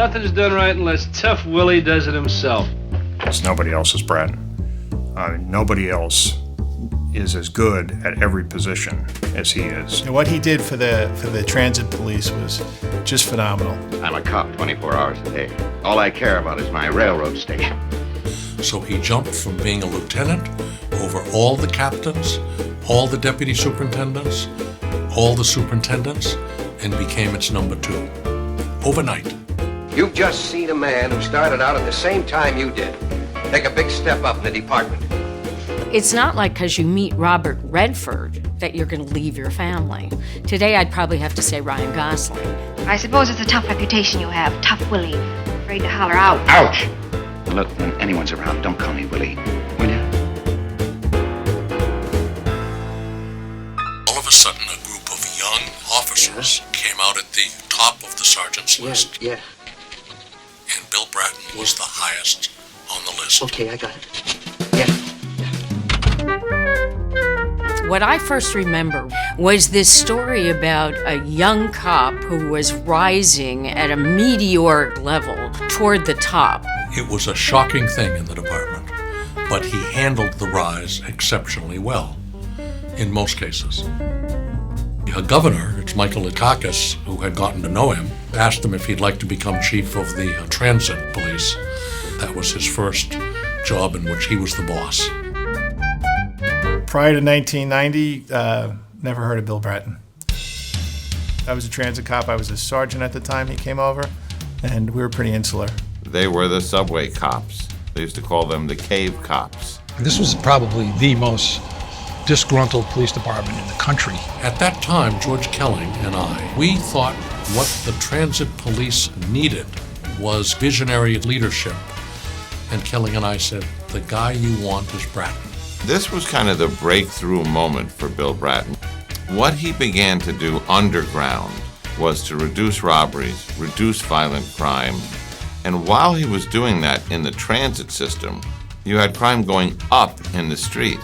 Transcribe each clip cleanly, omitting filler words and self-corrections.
nothing's done right unless Tough Willie does it himself. It's nobody else's Bratton. Nobody else is as good at every position as he is. And what he did for the transit police was just phenomenal. I'm a cop 24 hours a day. All I care about is my railroad station. So he jumped from being a lieutenant over all the captains, all the deputy superintendents, all the superintendents, and became its number 2. Overnight. You've just seen a man who started out at the same time you did take a big step up in the department. It's not like because you meet Robert Redford that you're going to leave your family. Today, I'd probably have to say Ryan Gosling. I suppose it's a tough reputation you have, Tough Willie. Afraid to holler out. Ouch! Look, when anyone's around, don't call me Willie, will you? All of a sudden, a group of young officers came out at the top of the sergeant's list. Yeah. And Bill Bratton was the highest on the list. Okay, I got it. Yeah. What I first remember was this story about a young cop who was rising at a meteoric level toward the top. It was a shocking thing in the department, but he handled the rise exceptionally well, in most cases. A governor, it's Michael Litakis, who had gotten to know him, asked him if he'd like to become chief of the transit police. That was his first job in which he was the boss. Prior to 1990, never heard of Bill Bratton. I was a transit cop. I was a sergeant at the time he came over, and we were pretty insular. They were the subway cops. They used to call them the cave cops. This was probably the most disgruntled police department in the country. At that time, George Kelling and we thought what the transit police needed was visionary leadership. And Kelling and I said, the guy you want is Bratton. This was kind of the breakthrough moment for Bill Bratton. What he began to do underground was to reduce robberies, reduce violent crime, and while he was doing that in the transit system, you had crime going up in the street.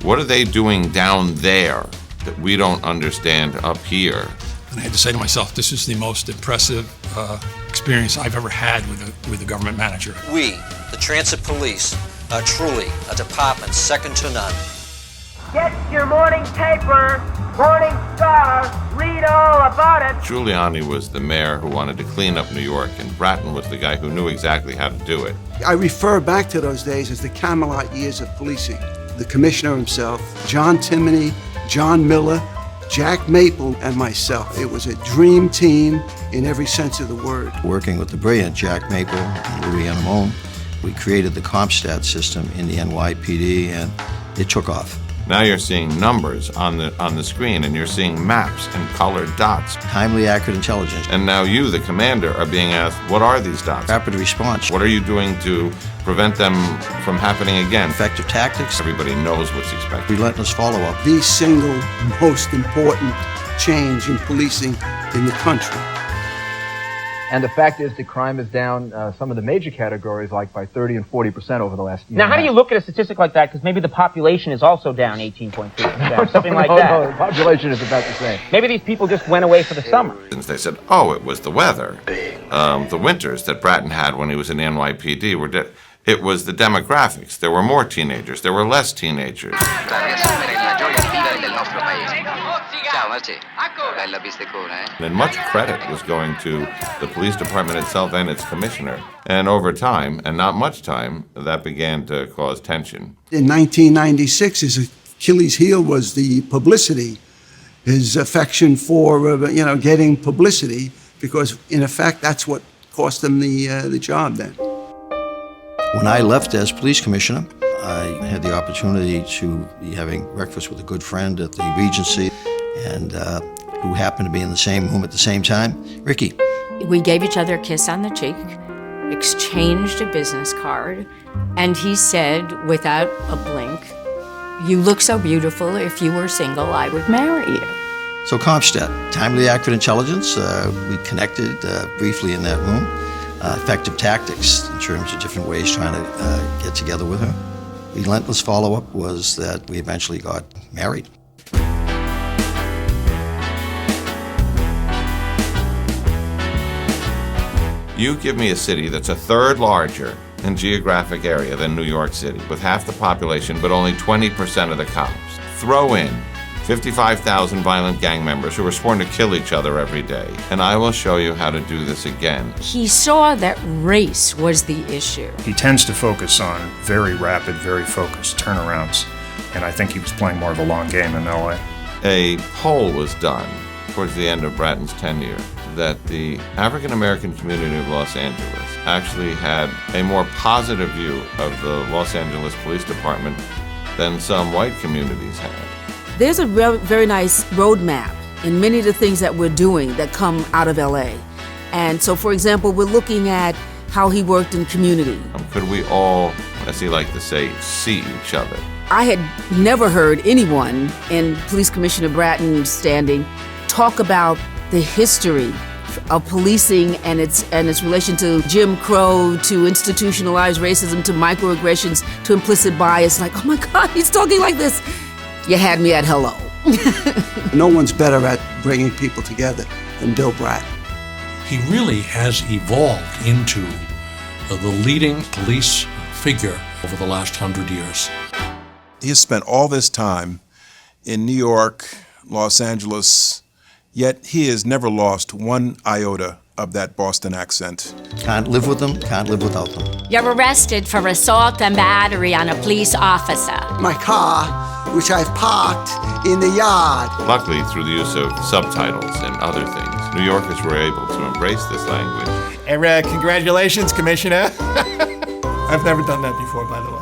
What are they doing down there that we don't understand up here? And I had to say to myself, this is the most impressive experience I've ever had with a government manager. We, the transit police, are truly a department second to none. Get your morning paper, Morning Star, read all about it. Giuliani was the mayor who wanted to clean up New York, and Bratton was the guy who knew exactly how to do it. I refer back to those days as the Camelot years of policing. The commissioner himself, John Timoney, John Miller, Jack Maple, and myself. It was a dream team in every sense of the word. Working with the brilliant Jack Maple and Louis Anamone, we created the CompStat system in the NYPD, and it took off. Now you're seeing numbers on the screen, and you're seeing maps and colored dots. Timely, accurate intelligence. And now you, the commander, are being asked, what are these dots? Rapid response. What are you doing to prevent them from happening again? Effective tactics. Everybody knows what's expected. Relentless follow-up. The single most important change in policing in the country. And the fact is that crime is down some of the major categories like by 30 and 40% over the last year. Now, how do you look at a statistic like that? Because maybe the population is also down 18.3%, something like that. No, the population is about the same. Maybe these people just went away for the summer. They said, oh, it was the weather. The winters that Bratton had when he was in NYPD it was the demographics. There were more teenagers. There were less teenagers. And much credit was going to the police department itself and its commissioner. And over time, and not much time, that began to cause tension. In 1996, his Achilles heel was the publicity, his affection for getting publicity, because in effect that's what cost him the job then. When I left as police commissioner, I had the opportunity to be having breakfast with a good friend at the Regency, and who happened to be in the same room at the same time, Ricky. We gave each other a kiss on the cheek, exchanged a business card, and he said, without a blink, "You look so beautiful. If you were single, I would marry you." So CompStat, timely, accurate intelligence. We connected briefly in that room. Effective tactics in terms of different ways trying to get together with her. Relentless follow-up was that we eventually got married. You give me a city that's a third larger in geographic area than New York City, with half the population but only 20% of the cops. Throw in 55,000 violent gang members who are sworn to kill each other every day, and I will show you how to do this again. He saw that race was the issue. He tends to focus on very rapid, very focused turnarounds, and I think he was playing more of a long game in LA. A poll was done towards the end of Bratton's tenure that the African American community of Los Angeles actually had a more positive view of the Los Angeles Police Department than some white communities had. There's a very nice roadmap in many of the things that we're doing that come out of LA. And so, for example, we're looking at how he worked in community. Could we all, as he liked to say, see each other? I had never heard anyone in Police Commissioner Bratton's standing talk about the history of policing and its relation to Jim Crow, to institutionalized racism, to microaggressions, to implicit bias. Like, oh my God, he's talking like this. You had me at hello. No one's better at bringing people together than Bill Bratton. He really has evolved into the leading police figure over the last 100 years. He has spent all this time in New York, Los Angeles, yet he has never lost one iota of that Boston accent. Can't live with them, can't live without them. You're arrested for assault and battery on a police officer. My car, which I've parked in the yard. Luckily, through the use of subtitles and other things, New Yorkers were able to embrace this language. And congratulations, Commissioner. I've never done that before, by the way.